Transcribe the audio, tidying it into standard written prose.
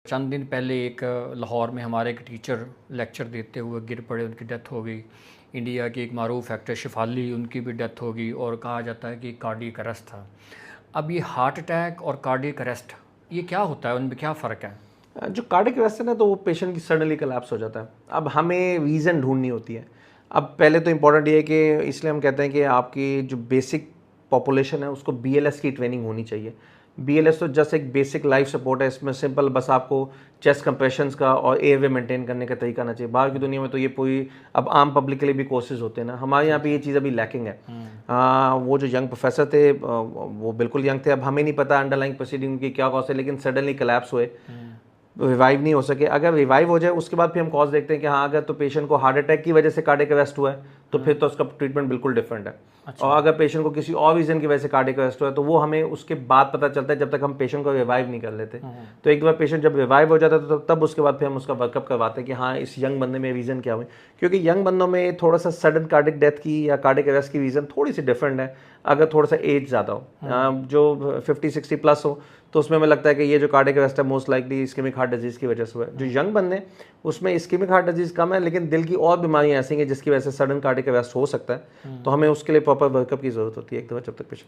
चंद दिन पहले एक लाहौर में हमारे एक टीचर लेक्चर देते हुए गिर पड़े, उनकी डेथ हो गई। इंडिया की एक मारूफ एक्टर शिफाली, उनकी भी डेथ हो गई और कहा जाता है कि कार्डियक अरेस्ट था। अब ये हार्ट अटैक और कार्डियक अरेस्ट, ये क्या होता है, उनमें क्या फ़र्क है? जो कार्डियक अरेस्ट है ना, तो वो पेशेंट की सडनली कोलैप्स हो जाता है। अब हमें रीज़न ढूंढनी होती है। अब पहले तो इम्पॉर्टेंट ये है कि इसलिए हम कहते हैं कि आपकी जो बेसिक पॉपुलेशन है उसको बीएलएस की ट्रेनिंग होनी चाहिए। बीएलएस तो जस्ट एक बेसिक लाइफ सपोर्ट है। इसमें सिंपल बस आपको चेस्ट कंप्रेशंस का और एयरवे मेंटेन करने का तरीका आना चाहिए। बाहर की दुनिया में तो ये पूरी अब आम पब्लिक के लिए भी कोर्सेज होते हैं ना, हमारे यहाँ पे ये चीज़ अभी लैकिंग है। वो जो यंग प्रोफेसर थे वो बिल्कुल यंग थे। अब हमें नहीं पता अंडरलाइंग प्रोसीडिंग की क्या कॉज है, लेकिन सडनली कोलैप्स हुए, रिवाइव नहीं हो सके। अगर रिवाइव हो जाए उसके बाद फिर हम कॉज देखते हैं कि हाँ, अगर तो पेशेंट को हार्ट अटैक की वजह से कार्डियक अरेस्ट हुआ है तो फिर तो उसका ट्रीटमेंट बिल्कुल डिफरेंट है। अच्छा। और अगर पेशेंट को किसी और रीजन की वजह से कार्डियक अरेस्ट हुआ है तो वो हमें उसके बाद पता चलता है, जब तक हम पेशेंट को रिवाइव नहीं कर लेते। तो एक बार पेशेंट जब रिवाइव हो जाता है तो तब उसके बाद फिर हम उसका वर्कअप करवाते हैं कि हाँ, इस यंग बंदे में रीज़न क्या हुई। क्योंकि यंग बंदों में थोड़ा सा सडन कार्डियक डेथ की या कार्डियक अरेस्ट की रीज़न थोड़ी सी डिफरेंट है। अगर थोड़ा सा एज ज़्यादा हो, जो 50-60 प्लस हो, तो उसमें हमें लगता है कि ये जो कार्डियक अरेस्ट है most likely ischaemic heart disease की वजह से हुआ है। जो यंग बंदे उसमें इस्केमिक हार्ट डिजीज़ कम है, लेकिन दिल की और बीमारियां ऐसी हैं जिसकी वजह से सडन कार्डियक अरेस्ट हो सकता है। तो हमें उसके लिए प्रॉपर वर्कअप की ज़रूरत होती है एक दफ़ा जब तक पेशेंट